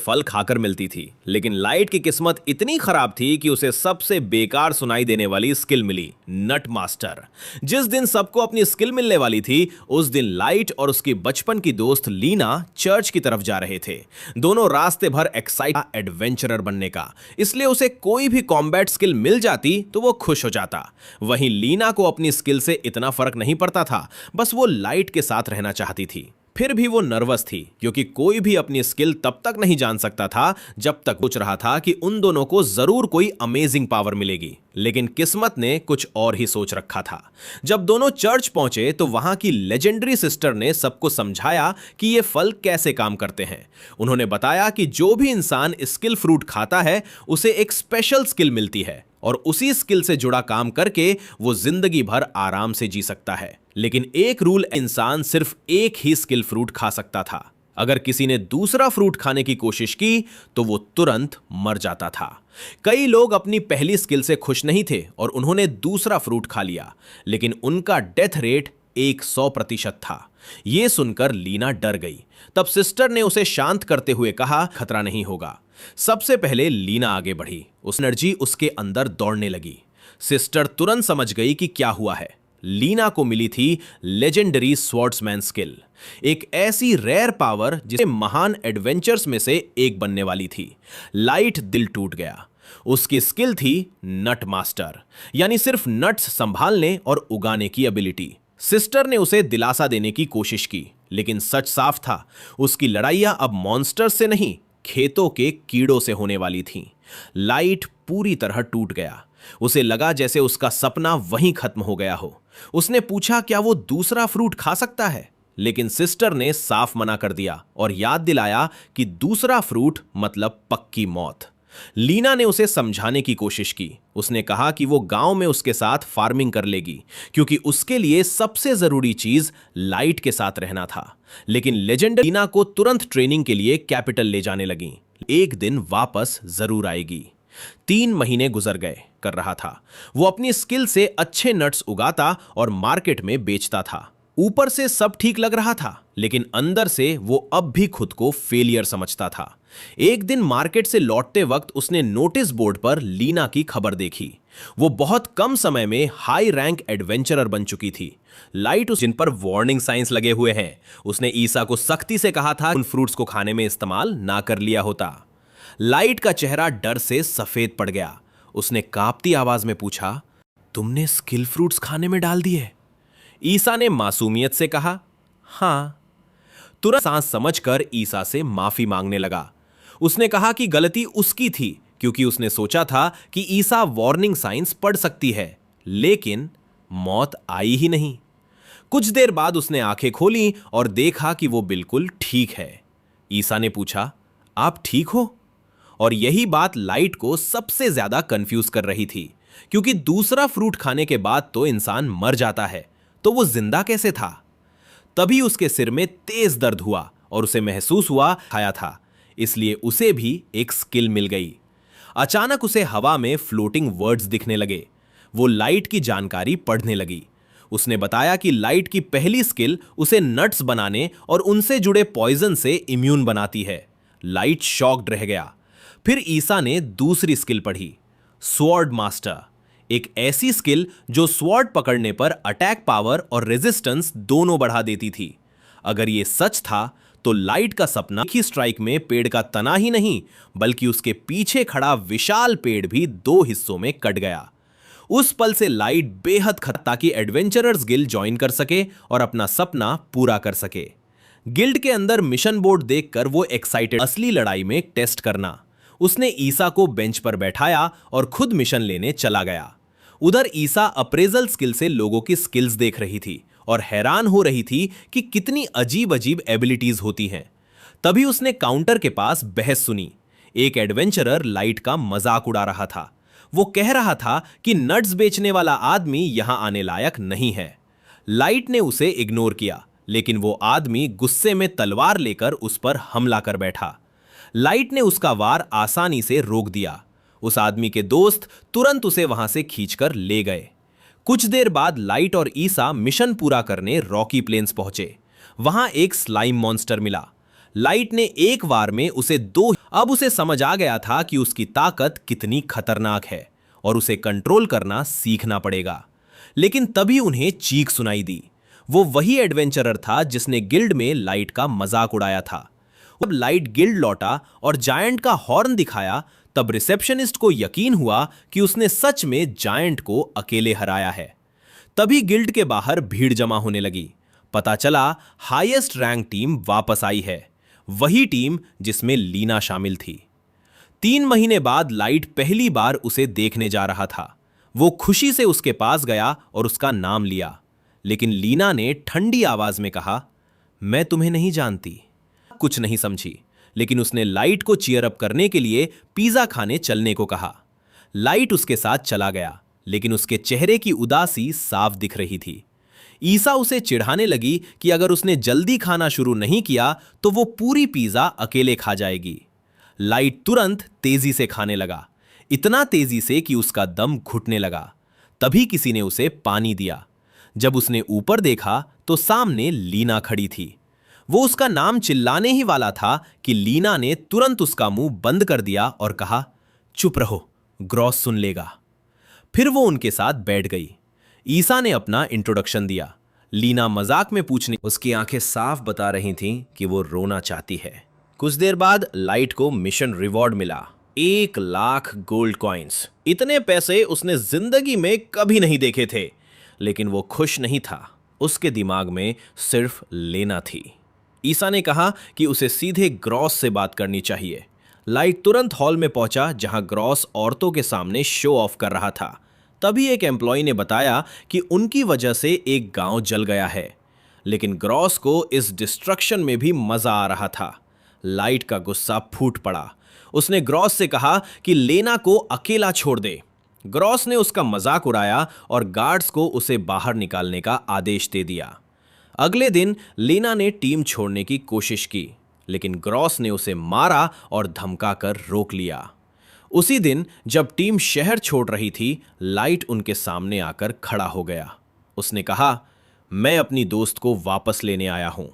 फल खाकर मिलती थी, लेकिन लाइट की किस्मत इतनी खराब थी कि उसे सबसे बेकार सुनाई देने वाली स्किल मिली, नट मास्टर। जिस दिन सबको अपनी स्किल मिलने वाली थी, उस दिन लाइट और उसकी बचपन की दोस्त लीना चर्च की तरफ जा रहे थे। दोनों रास्ते भर एक्साइटेड एडवेंचरर बनने का, इसलिए उसे कोई भी कॉम्बैट स्किल मिल जाती तो वो खुश हो जाता। वहीं लीना को अपनी स्किल से इतना फर्क नहीं पड़ता था, बस वो लाइट के साथ रहना चाहती थी। फिर भी वो नर्वस थी, क्योंकि कोई भी अपनी स्किल तब तक नहीं जान सकता था जब तक सोच रहा था कि उन दोनों को जरूर कोई अमेजिंग पावर मिलेगी। लेकिन किस्मत ने कुछ और ही सोच रखा था। जब दोनों चर्च पहुंचे तो वहां की लेजेंडरी सिस्टर ने सबको समझाया कि ये फल कैसे काम करते हैं। उन्होंने बताया कि जो भी इंसान स्किल फ्रूट खाता है उसे एक स्पेशल स्किल मिलती है, और उसी स्किल से जुड़ा काम करके वो जिंदगी भर आराम से जी सकता है। लेकिन एक रूल, इंसान सिर्फ एक ही स्किल फ्रूट खा सकता था। अगर किसी ने दूसरा फ्रूट खाने की कोशिश की तो वो तुरंत मर जाता था। कई लोग अपनी पहली स्किल से खुश नहीं थे और उन्होंने दूसरा फ्रूट खा लिया, लेकिन उनका डेथ रेट 100% था। यह सुनकर लीना डर गई। तब सिस्टर ने उसे शांत करते हुए कहा, खतरा नहीं होगा। सबसे पहले लीना आगे बढ़ी। उस एनर्जी उसके अंदर दौड़ने लगी। सिस्टर तुरंत समझ गई कि क्या हुआ है। लीना को मिली थी लेजेंडरी स्वॉर्ड्समैन स्किल, एक ऐसी रेयर पावर जिसे महान एडवेंचर्स में से एक बनने वाली थी। लाइट दिल टूट गया। उसकी स्किल थी नट मास्टर, यानी सिर्फ नट्स संभालने और उगाने की एबिलिटी। सिस्टर ने उसे दिलासा देने की कोशिश की, लेकिन सच साफ था, उसकी लड़ाइयां अब मॉन्स्टर्स से नहीं, खेतों के कीड़ों से होने वाली थीं। लाइट पूरी तरह टूट गया। उसे लगा जैसे उसका सपना वहीं खत्म हो गया हो। उसने पूछा क्या वो दूसरा फ्रूट खा सकता है, लेकिन सिस्टर ने साफ मना कर दिया और याद दिलाया कि दूसरा फ्रूट मतलब पक्की मौत। लीना ने उसे समझाने की कोशिश की। उसने कहा कि वो गांव में उसके साथ फार्मिंग कर लेगी, क्योंकि उसके लिए सबसे जरूरी चीज लाइट के साथ रहना था। लेकिन लेजेंडरी लीना को तुरंत ट्रेनिंग के लिए कैपिटल ले जाने लगी। एक दिन वापस जरूर आएगी। 3 महीने गुजर गए कर रहा था। वो अपनी स्किल से अच्छे नट्स उगाता और मार्केट में बेचता था। ऊपर से सब ठीक लग रहा था, लेकिन अंदर से वो अब भी खुद को फेलियर समझता था। एक दिन मार्केट से लौटते वक्त उसने नोटिस बोर्ड पर लीना की खबर देखी। वो बहुत कम समय में हाई रैंक एडवेंचरर बन चुकी थी। लाइट जिन पर वार्निंग साइंस लगे हुए हैं। उसने ईसा को सख्ती से कहा था उन फ्रूट्स को खाने में इस्तेमाल ना कर लिया होता। लाइट का चेहरा डर से सफेद पड़ गया। उसने कांपती आवाज में पूछा, तुमने स्किल फ्रूट्स खाने में डाल दिए? ईसा ने मासूमियत से कहा, हां। तुरंत सांस समझकर ईसा से माफी मांगने लगा। उसने कहा कि गलती उसकी थी, क्योंकि उसने सोचा था कि ईसा वार्निंग साइंस पढ़ सकती है, लेकिन मौत आई ही नहीं। कुछ देर बाद उसने आंखें खोली और देखा कि वो बिल्कुल ठीक है। ईसा ने पूछा, आप ठीक हो? और यही बात लाइट को सबसे ज्यादा कंफ्यूज कर रही थी, क्योंकि दूसरा फ्रूट खाने के बाद तो इंसान मर जाता है, तो वो जिंदा कैसे था? तभी उसके सिर में तेज दर्द हुआ और उसे महसूस हुआ खाया था, इसलिए उसे भी एक स्किल मिल गई। अचानक उसे हवा में फ्लोटिंग वर्ड्स दिखने लगे। वो लाइट की जानकारी पढ़ने लगी। उसने बताया कि लाइट की पहली स्किल उसे नट्स बनाने और उनसे जुड़े पॉइजन से इम्यून बनाती है। लाइट शॉक्ड रह गया। फिर ईसा ने दूसरी स्किल पढ़ी, स्वॉर्ड मास्टर, एक ऐसी स्किल जो स्वॉर्ड पकड़ने पर अटैक पावर और रेजिस्टेंस दोनों बढ़ा देती थी। अगर यह सच था तो लाइट का सपना एक ही स्ट्राइक में पेड़ का तना ही नहीं, बल्कि उसके पीछे खड़ा विशाल पेड़ भी 2 हिस्सों में कट गया। उस पल से लाइट बेहद ताकि एडवेंचरर्स गिल्ड ज्वाइन कर सके और अपना सपना पूरा कर सके। गिल्ड के अंदर मिशन बोर्ड देखकर वो एक्साइटेड, असली लड़ाई में टेस्ट करना। उसने ईसा को बेंच पर बैठाया और खुद मिशन लेने चला गया। उधर ईसा अप्रेजल स्किल से लोगों की स्किल्स देख रही थी और हैरान हो रही थी कि कितनी अजीब अजीब एबिलिटीज होती हैं। तभी उसने काउंटर के पास बहस सुनी। एक एडवेंचरर लाइट का मजाक उड़ा रहा था। वो कह रहा था कि नट्स बेचने वाला आदमी यहां आने लायक नहीं है। लाइट ने उसे इग्नोर किया, लेकिन वो आदमी गुस्से में तलवार लेकर उस पर हमला कर बैठा। लाइट ने उसका वार आसानी से रोक दिया। उस आदमी के दोस्त तुरंत उसे वहां से खींचकर ले गए। कुछ देर बाद लाइट और ईसा मिशन पूरा करने रॉकी प्लेन्स पहुंचे। वहां एक स्लाइम मॉन्स्टर मिला। लाइट ने एक वार में उसे दो। अब उसे समझ आ गया था कि उसकी ताकत कितनी खतरनाक है और उसे कंट्रोल करना सीखना पड़ेगा। लेकिन तभी उन्हें चीख सुनाई दी। वो वही एडवेंचरर था जिसने गिल्ड में लाइट का मजाक उड़ाया था। जब लाइट गिल्ड लौटा और जायंट का हॉर्न दिखाया, तब रिसेप्शनिस्ट को यकीन हुआ कि उसने सच में जायंट को अकेले हराया है। तभी गिल्ड के बाहर भीड़ जमा होने लगी। पता चला हाईएस्ट रैंक टीम वापस आई है, वही टीम जिसमें लीना शामिल थी। 3 महीने बाद लाइट पहली बार उसे देखने जा रहा था। वो खुशी से उसके पास गया और उसका नाम लिया, लेकिन लीना ने ठंडी आवाज में कहा, मैं तुम्हें नहीं जानती। कुछ नहीं समझी, लेकिन उसने लाइट को चीयर अप करने के लिए पिज्जा खाने चलने को कहा। लाइट उसके साथ चला गया, लेकिन उसके चेहरे की उदासी साफ दिख रही थी। ईसा उसे चिढ़ाने लगी कि अगर उसने जल्दी खाना शुरू नहीं किया तो वो पूरी पिज्जा अकेले खा जाएगी। लाइट तुरंत तेजी से खाने लगा, इतना तेजी से कि उसका दम घुटने लगा। तभी किसी ने उसे पानी दिया। जब उसने ऊपर देखा तो सामने लीना खड़ी थी। वो उसका नाम चिल्लाने ही वाला था कि लीना ने तुरंत उसका मुंह बंद कर दिया और कहा, चुप रहो, ग्रॉस सुन लेगा। फिर वो उनके साथ बैठ गई। ईसा ने अपना इंट्रोडक्शन दिया। लीना मजाक में पूछने, उसकी आंखें साफ बता रही थीं कि वो रोना चाहती है। कुछ देर बाद लाइट को मिशन रिवॉर्ड मिला, 1 लाख गोल्ड कॉइन्स। इतने पैसे उसने जिंदगी में कभी नहीं देखे थे, लेकिन वो खुश नहीं था। उसके दिमाग में सिर्फ लेना थी। ईसा ने कहा कि उसे सीधे ग्रॉस से बात करनी चाहिए। लाइट तुरंत हॉल में पहुंचा जहां ग्रॉस औरतों के सामने शो ऑफ कर रहा था। तभी एक एम्प्लॉय ने बताया कि उनकी वजह से एक गांव जल गया है, लेकिन ग्रॉस को इस डिस्ट्रक्शन में भी मजा आ रहा था। लाइट का गुस्सा फूट पड़ा। उसने ग्रॉस से कहा कि लेना को अकेला छोड़ दे। ग्रॉस ने उसका मजाक उड़ाया और गार्ड्स को उसे बाहर निकालने का आदेश दे दिया। अगले दिन लेना ने टीम छोड़ने की कोशिश की, लेकिन ग्रॉस ने उसे मारा और धमकाकर रोक लिया। उसी दिन जब टीम शहर छोड़ रही थी, लाइट उनके सामने आकर खड़ा हो गया। उसने कहा, मैं अपनी दोस्त को वापस लेने आया हूं।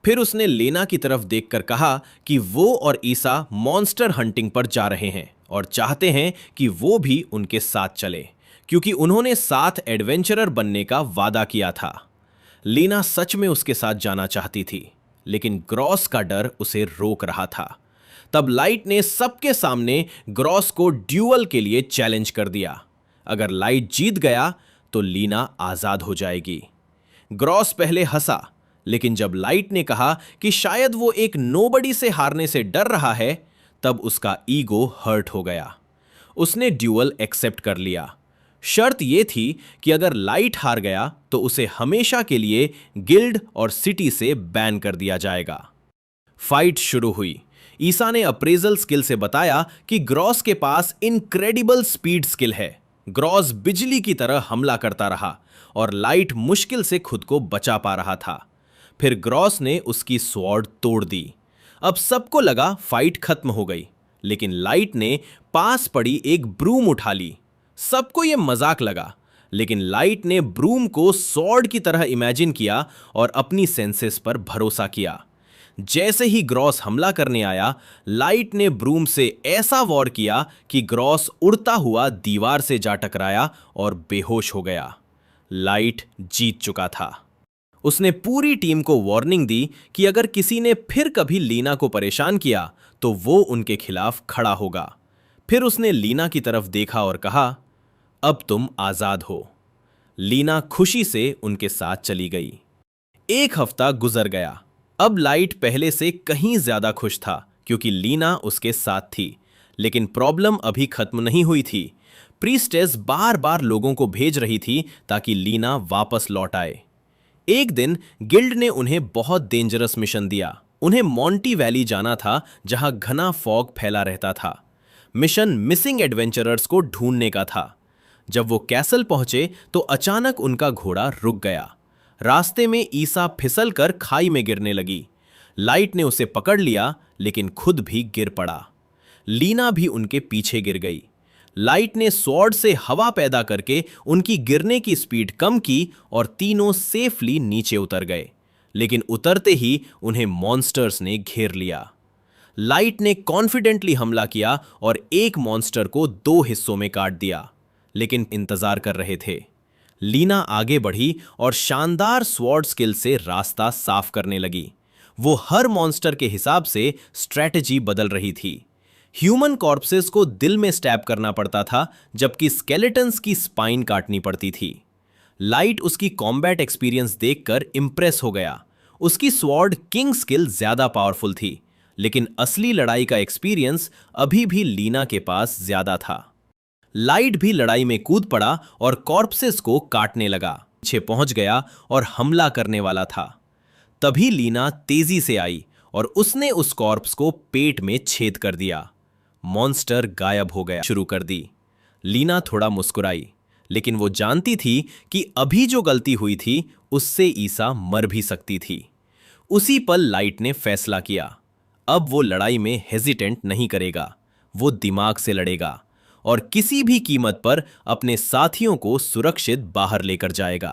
फिर उसने लेना की तरफ देखकर कहा कि वो और ईसा मॉन्स्टर हंटिंग पर जा रहे हैं और चाहते हैं कि वो भी उनके साथ चले, क्योंकि उन्होंने साथ एडवेंचरर बनने का वादा किया था। लीना सच में उसके साथ जाना चाहती थी, लेकिन ग्रॉस का डर उसे रोक रहा था। तब लाइट ने सबके सामने ग्रॉस को ड्यूअल के लिए चैलेंज कर दिया। अगर लाइट जीत गया तो लीना आजाद हो जाएगी। ग्रॉस पहले हंसा, लेकिन जब लाइट ने कहा कि शायद वो एक नोबडी से हारने से डर रहा है, तब उसका ईगो हर्ट हो गया। उसने ड्यूअल एक्सेप्ट कर लिया। शर्त यह थी कि अगर लाइट हार गया तो उसे हमेशा के लिए गिल्ड और सिटी से बैन कर दिया जाएगा। फाइट शुरू हुई। ईसा ने अप्रेजल स्किल से बताया कि ग्रॉस के पास इनक्रेडिबल स्पीड स्किल है। ग्रॉस बिजली की तरह हमला करता रहा और लाइट मुश्किल से खुद को बचा पा रहा था। फिर ग्रॉस ने उसकी स्वॉर्ड तोड़ दी। अब सबको लगा फाइट खत्म हो गई, लेकिन लाइट ने पास पड़ी एक ब्रूम उठा ली। सबको यह मजाक लगा, लेकिन लाइट ने ब्रूम को स्वॉर्ड की तरह इमेजिन किया और अपनी सेंसेस पर भरोसा किया। जैसे ही ग्रॉस हमला करने आया, लाइट ने ब्रूम से ऐसा वॉर किया कि ग्रॉस उड़ता हुआ दीवार से जा टकराया और बेहोश हो गया। लाइट जीत चुका था। उसने पूरी टीम को वार्निंग दी कि अगर किसी ने फिर कभी लीना को परेशान किया तो वो उनके खिलाफ खड़ा होगा। फिर उसने लीना की तरफ देखा और कहा, अब तुम आजाद हो। लीना खुशी से उनके साथ चली गई। 1 हफ्ता गुजर गया। अब लाइट पहले से कहीं ज्यादा खुश था क्योंकि लीना उसके साथ थी, लेकिन प्रॉब्लम अभी खत्म नहीं हुई थी। प्रीस्टेस बार बार लोगों को भेज रही थी ताकि लीना वापस लौट आए। एक दिन गिल्ड ने उन्हें बहुत डेंजरस मिशन दिया। उन्हें मोंटी वैली जाना था जहां घना फॉग फैला रहता था। मिशन मिसिंग एडवेंचरर्स को ढूंढने का था। जब वो कैसल पहुंचे तो अचानक उनका घोड़ा रुक गया। रास्ते में ईसा फिसल कर खाई में गिरने लगी। लाइट ने उसे पकड़ लिया, लेकिन खुद भी गिर पड़ा। लीना भी उनके पीछे गिर गई। लाइट ने स्वॉर्ड से हवा पैदा करके उनकी गिरने की स्पीड कम की और तीनों सेफली नीचे उतर गए। लेकिन उतरते ही उन्हें मॉन्स्टर्स ने घेर लिया। लाइट ने कॉन्फिडेंटली हमला किया और एक मॉन्स्टर को 2 हिस्सों में काट दिया, लेकिन इंतजार कर रहे थे। लीना आगे बढ़ी और शानदार स्वॉर्ड स्किल से रास्ता साफ करने लगी। वो हर मॉन्स्टर के हिसाब से स्ट्रैटेजी बदल रही थी। ह्यूमन कॉर्पसेस को दिल में स्टैब करना पड़ता था, जबकि स्केलेटन्स की स्पाइन काटनी पड़ती थी। लाइट उसकी कॉम्बैट एक्सपीरियंस देखकर इंप्रेस हो गया। उसकी स्वॉर्ड किंग स्किल ज्यादा पावरफुल थी, लेकिन असली लड़ाई का एक्सपीरियंस अभी भी लीना के पास ज्यादा था। लाइट भी लड़ाई में कूद पड़ा और कॉर्पसेस को काटने लगा, पीछे पहुंच गया और हमला करने वाला था। तभी लीना तेजी से आई और उसने उस कॉर्प्स को पेट में छेद कर दिया। मॉन्स्टर गायब हो गया शुरू कर दी। लीना थोड़ा मुस्कुराई, लेकिन वो जानती थी कि अभी जो गलती हुई थी उससे ईसा मर भी सकती थी। उसी पल लाइट ने फैसला किया, अब वो लड़ाई में हेजिटेंट नहीं करेगा। वो दिमाग से लड़ेगा और किसी भी कीमत पर अपने साथियों को सुरक्षित बाहर लेकर जाएगा।